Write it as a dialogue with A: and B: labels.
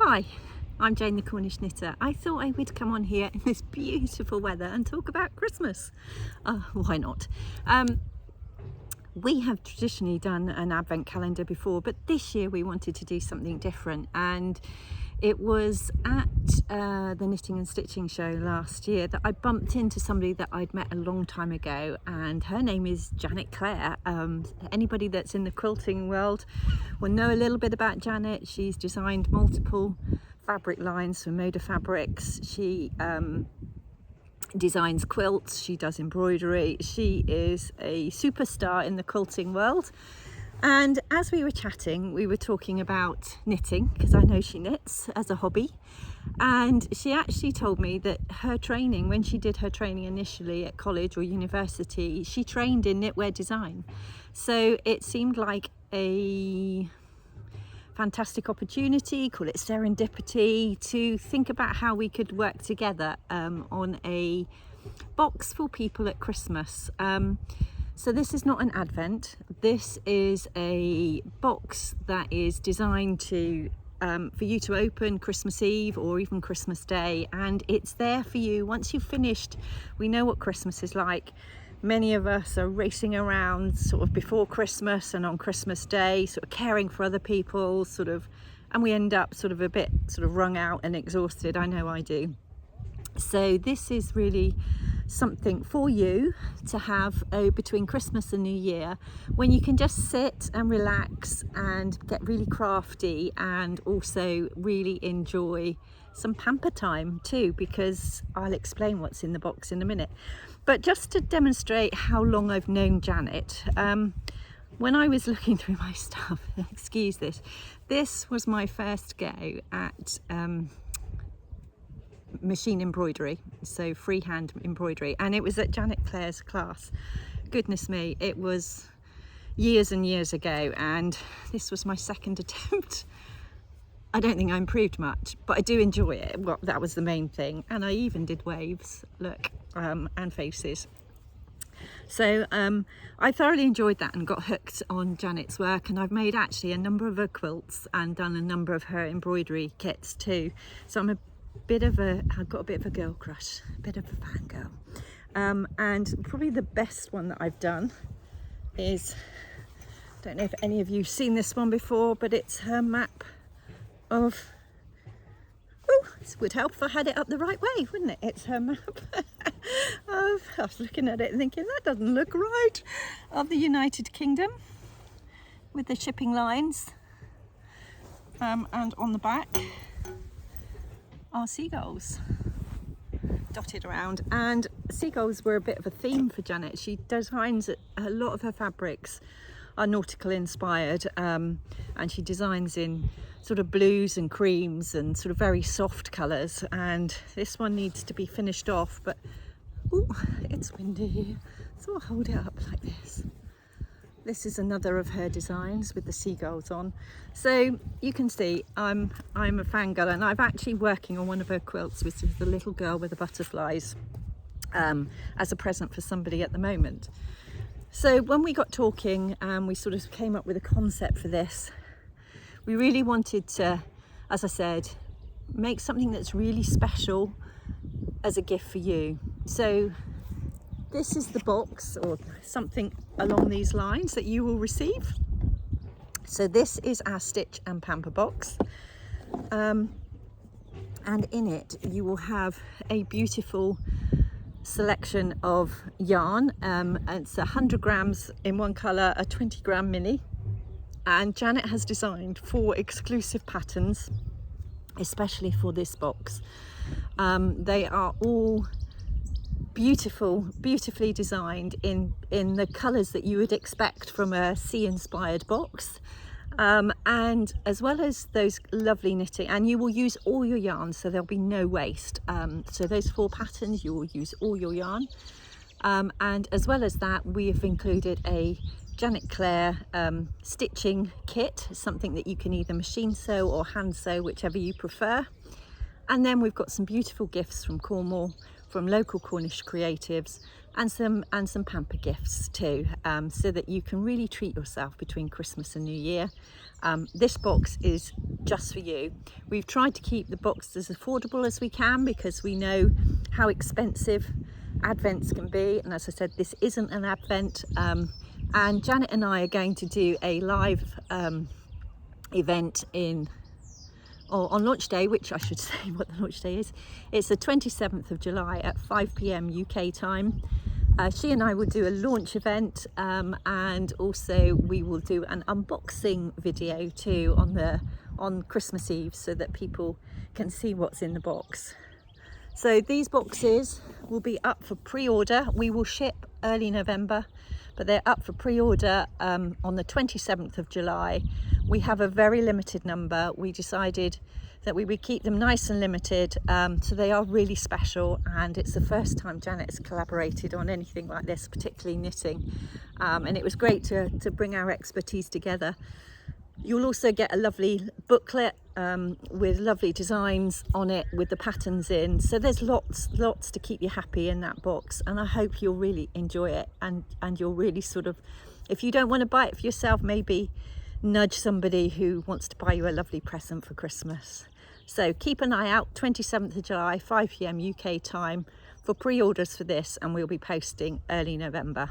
A: Hi, I'm Jane the Cornish Knitter. I thought I would come on here in this beautiful weather and talk about Christmas. Why not? We have traditionally done an advent calendar before, but this year we wanted to do something different, and it was at the Knitting and Stitching show last year that I bumped into somebody that I'd met a long time ago, and her name is Janet Clare. Anybody that's in the quilting world will know a little bit about Janet. She's designed multiple fabric lines for Moda Fabrics. She designs quilts, she does embroidery. She is a superstar in the quilting world. And as we were chatting, we were talking about knitting, because I know she knits as a hobby. And she actually told me that her training, when she did her training initially at college or university, she trained in knitwear design. So it seemed like a fantastic opportunity, call it serendipity, to think about how we could work together on a box for people at Christmas. So this is not an advent, this is a box that is designed to for you to open Christmas Eve or even Christmas Day, and it's there for you once you've finished. We know what Christmas is like. Many of us are racing around sort of before Christmas and on Christmas Day, sort of caring for other people, and we end up sort of a bit sort of wrung out and exhausted. I know I do. So this is really something for you to have between Christmas and New Year, when you can just sit and relax and get really crafty, and also really enjoy some pamper time too, because I'll explain what's in the box in a minute. But just to demonstrate how long I've known Janet, when I was looking through my stuff, excuse this was my first go at machine embroidery, so freehand embroidery, and it was at Janet Clare's class. Goodness me, it was years and years ago, and this was my second attempt. I don't think I improved much, but I do enjoy it. Well, that was the main thing. And I even did waves, look, and faces. So I thoroughly enjoyed that and got hooked on Janet's work, and I've made actually a number of her quilts and done a number of her embroidery kits too. So I've got a bit of a girl crush, a bit of a fangirl. And probably the best one that I've done is, I don't know if any of you've seen this one before, but it's her map of, this would help if I had it up the right way, wouldn't it? It's her map of, I was looking at it and thinking, that doesn't look right, of the United Kingdom, with the shipping lines, and on the back are seagulls dotted around. And seagulls were a bit of a theme for Janet. She designs a lot of her fabrics are nautical inspired, and she designs in sort of blues and creams and sort of very soft colours, and this one needs to be finished off, but it's windy, so I'll hold it up like this. This is another of her designs with the seagulls on. So you can see I'm a fangirl, and I'm actually working on one of her quilts, which is the little girl with the butterflies, as a present for somebody at the moment. So when we got talking, we sort of came up with a concept for this. We really wanted to, as I said, make something that's really special as a gift for you. So this is the box, or something along these lines, that you will receive. So this is our Stitch and Pamper Box. And in it you will have a beautiful selection of yarn. It's 100 grams in one colour, a 20 gram mini. And Janet has designed 4 exclusive patterns, especially for this box. They are all beautifully designed in the colours that you would expect from a sea-inspired box. And as well as those lovely knitting, and you will use all your yarn, so there'll be no waste. So those 4 patterns, you will use all your yarn. And as well as that, we have included a Janet Clare stitching kit, something that you can either machine sew or hand sew, whichever you prefer. And then we've got some beautiful gifts from Cornwall, from local Cornish creatives, and some pamper gifts too, so that you can really treat yourself between Christmas and New Year. This box is just for you. We've tried to keep the box as affordable as we can because we know how expensive Advents can be, and as I said, this isn't an Advent, and Janet and I are going to do a live event on launch day, which I should say what the launch day is. It's the 27th of July at 5 p.m. UK time. She and I will do a launch event, and also we will do an unboxing video too on Christmas Eve, so that people can see what's in the box. So these boxes will be up for pre-order. We will ship early November, but they're up for pre-order on the 27th of July. We have a very limited number. We decided that we would keep them nice and limited, so they are really special, and it's the first time Janet has collaborated on anything like this, particularly knitting, and it was great to bring our expertise together. You'll also get a lovely booklet with lovely designs on it with the patterns in, so there's lots to keep you happy in that box, and I hope you'll really enjoy it, and you'll really sort of, if you don't want to buy it for yourself, maybe nudge somebody who wants to buy you a lovely present for Christmas. So keep an eye out, 27th of July, 5 p.m. UK time for pre-orders for this, and we'll be posting early November.